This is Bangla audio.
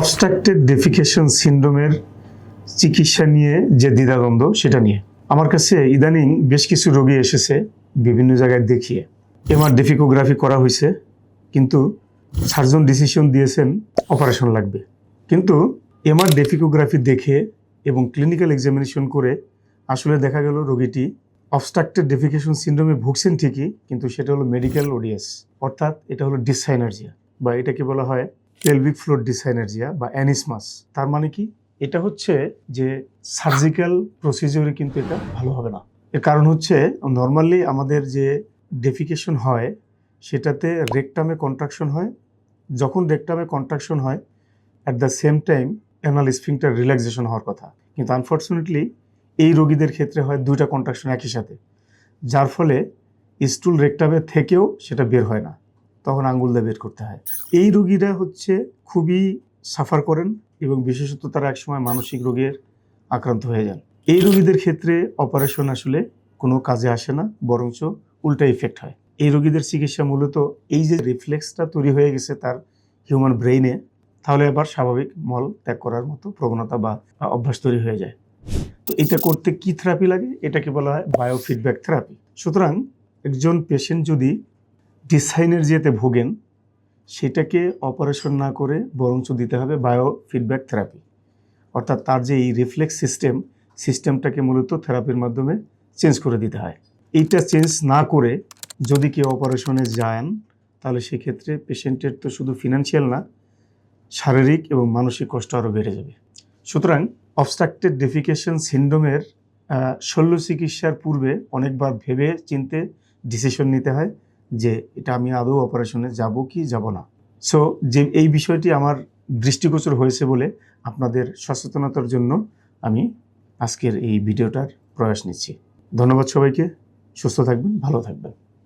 অবস্ট্রাকটেড ডেফিকেশন সিনড্রোমের চিকিৎসা নিয়ে যে দ্বিধাদ্বন্দ্ব সেটা নিয়ে আমার কাছে ইদানিং বেশ কিছু রোগী এসেছে বিভিন্ন জায়গায় দেখিয়ে। এমআর ডেফিকোগ্রাফি করা হয়েছে, কিন্তু সার্জন ডিসিশন দিয়েছেন অপারেশন লাগবে। কিন্তু এমআর ডেফিকোগ্রাফি দেখে এবং ক্লিনিক্যাল এক্সামিনেশন করে আসলে দেখা গেল রোগীটি অবস্ট্রাকটেড ডেফিকেশন সিনড্রোমে ভুগছেন ঠিকই, কিন্তু সেটা হলো মেডিকেল ওডিএস, অর্থাৎ এটা হলো ডিসসাইনার্জিয়া, বা এটাকে বলা হয় পেলভিক ফ্লোর ডিসসাইনার্জিয়া বা অ্যানিসমাস। তার মানে কি? এটা হচ্ছে যে সার্জিক্যাল প্রসিজিওরে কিন্তু এটা ভালো হবে না। এর কারণ হচ্ছে নর্মালি আমাদের যে ডেফিকেশন হয় সেটাতে রেকটামে কন্ট্রাকশন হয়। যখন রেকটামে কন্ট্রাকশন হয় at the same time anal sphincter relaxation হওয়ার কথা, কিন্তু আনফর্চুনেটলি এই রোগীদের ক্ষেত্রে হয় দুইটা কন্ট্রাকশন একই সাথে, যার ফলে স্টুল রেকটামে থেকেও সেটা বের হয় না, তখন আঙ্গুল দিয়ে বের করতে হয়। এই রোগীরা হচ্ছে খুবই সাফার করেন এবং বিশেষত তারা একসময় মানসিক রোগের আক্রান্ত হয়ে যান। এই রোগীদের ক্ষেত্রে অপারেশন আসলে কোনো কাজে আসে না, বরঞ্চ উল্টা ইফেক্ট হয়। এই রোগীদের চিকিৎসা মূলত এই যে রিফ্লেক্সটা তৈরি হয়ে গেছে তার হিউম্যান ব্রেইনে, তাহলে আবার স্বাভাবিক মল ত্যাগ করার মতো প্রবণতা বা অভ্যাস তৈরি হয়ে যায়। তো এটা করতে কি থেরাপি লাগে? এটাকে বলা হয় বায়োফিডব্যাক থেরাপি। সুতরাং একজন পেশেন্ট যদি ডিসসাইনার্জিয়াতে ভোগেন, সেটাকে অপারেশন না করে বরঞ্চ দিতে হবে বায়োফিডব্যাক থেরাপি, অর্থাৎ তার যে এই রিফ্লেক্স সিস্টেমটাকে মূলত থেরাপির মাধ্যমে চেঞ্জ করে দিতে হয়। এইটা চেঞ্জ না করে যদি কেউ অপারেশনে যান, তাহলে সেক্ষেত্রে পেশেন্টের তো শুধু ফিনান্সিয়াল না, শারীরিক এবং মানসিক কষ্ট আরও বেড়ে যাবে। সুতরাং অবস্ট্রাকটেড ডেফিকেশন সিনড্রোমের শল্য চিকিৎসার পূর্বে অনেকবার ভেবে চিনতে ডিসিশন নিতে হয় যে এটা আমি আদৌ অপারেশনে যাব কি যাব না। সো যে এই বিষয়টি আমার দৃষ্টিগোচর হয়েছে বলে আপনাদের সচেতনতার জন্য আমি আজকের এই ভিডিওটার প্রয়াস নিচ্ছি। ধন্যবাদ সবাইকে। সুস্থ থাকবেন, ভালো থাকবেন।